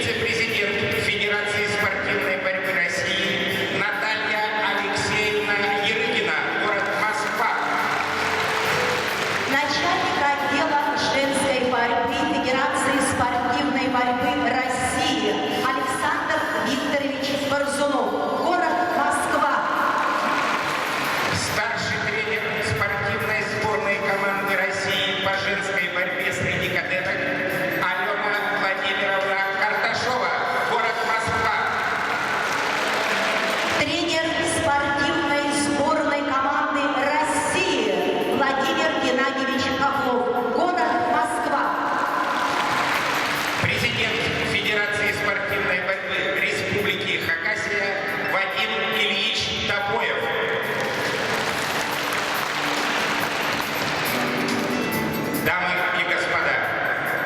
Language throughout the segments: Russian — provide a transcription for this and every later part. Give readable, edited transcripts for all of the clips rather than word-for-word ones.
вице-президент Федерации спортивной борьбы России Наталья Алексеевна Ерыгина, город Москва. Начальник отдела женской борьбы Федерации спортивной борьбы России Александр Викторович Борзунов, город Москва. Старший тренер спортивной сборной команды России по женской борьбе среди кадеток Алена Владимировна Карташова, город Москва. Тренер спортивной сборной команды России Владимир Геннадьевич Хохлов, город Москва. Президент Федерации спортивной борьбы Республики Хакасия Вадим Ильич Топоев. Дамы и господа,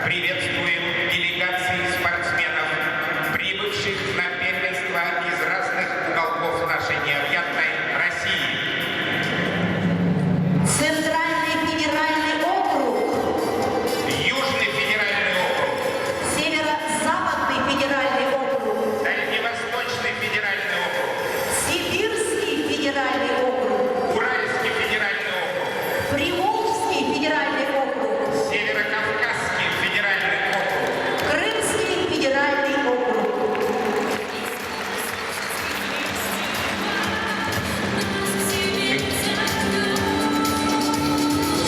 приветствуем делегации спортсменов, прибывших на первенство из разных уголков нашей необъятной России. Центральный федеральный округ, Южный федеральный округ, Северо-западный федеральный округ, Дальневосточный федеральный округ, Сибирский федеральный округ, Уральский федеральный округ, Приволжский федеральный округ, Северокавказский федеральный округ, Крымский федеральный округ.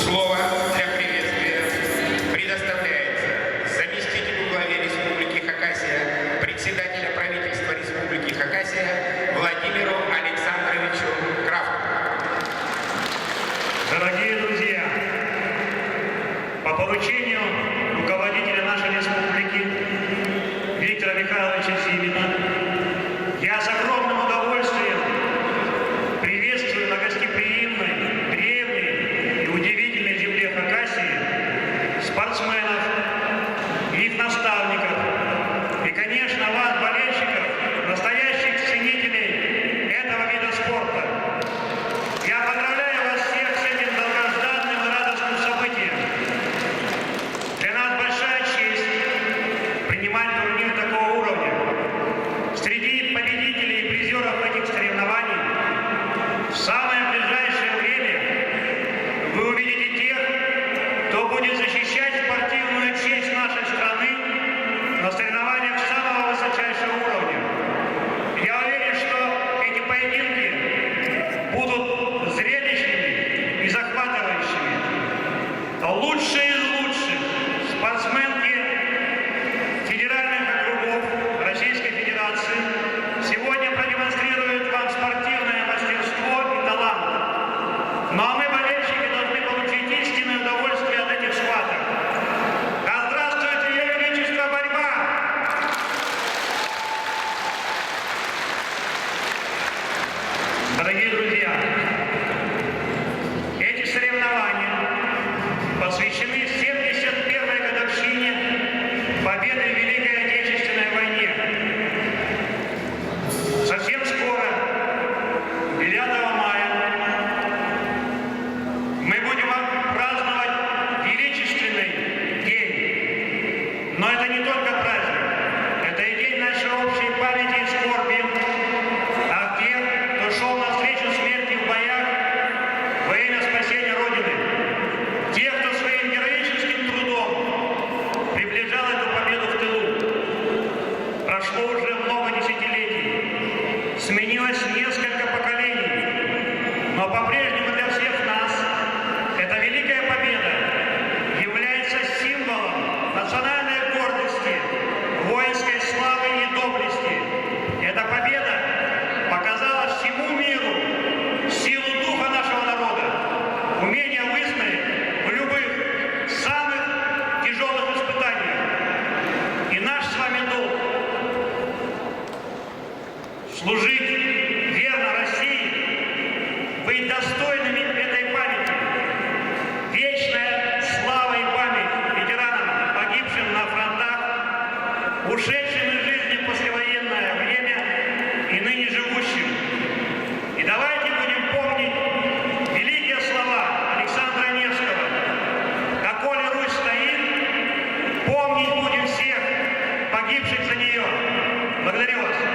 Слово для приветствия предоставляется заместителю главы Республики Хакасия, председателя правительства Республики Хакасия Владимиру Александровичу Крафту. Дорогие друзья, по поручению руководителя нашей республики Виктора Михайловича Зимина я с огромным удовольствием приветствую на гостеприимной, древней и удивительной земле Хакасии спортсменов, их наставников и, конечно, вас, болельщиков, настоящих ценителей этого вида спорта. Я поздравляю вас всех с этим долгожданным и радостным событием. Для нас большая честь принимать турнир такого уровня. Среди победителей и призеров этих соревнований в самое ближайшее время вы увидите тех, кто будет защищать спортивную честь нашей страны на соревнованиях самого высочайшего уровня. Я уверен, что эти поединки будут зрелищными и захватывающими. Лучшие из лучших спортсменки федеральных округов Российской Федерации сегодня продемонстрируют вам спортивное мастерство и талант. Ну а мы, болельщики, должны получить истинное удовольствие от этих схваток. Да здравствует Ее Величество борьба! Дорогие друзья, эти соревнования посвящены 71-й годовщине победы в Великой Отечественной войне. Совсем скоро, 9 мая, мы будем праздновать величественный день. Но это не только праздник, это и день нашей общей памяти и скорби о тех, кто шел навстречу смерти в боях во имя спасения Родины. Тех, кто своим героическим трудом приближал эту победу в тылу. Прошло уже много десятилетий, сменилось несколько поколений, но по-прежнему для всех нас эта великая победа является символом национальной гордости, воинской славы и доблести. Эта победа показала всему миру силу духа нашего народа, умение выстоять в любых самых тяжелых испытаниях. И наш с вами долг — служить верно России, быть достойными этой памяти. Вечная слава и память ветеранам, погибшим на фронтах, ушедшим из жизни в послевоенное время и ныне живущим. И давайте будем помнить великие слова Александра Невского: «Доколе Русь стоит, помнить будем всех погибших погибших за нее. Благодарю вас.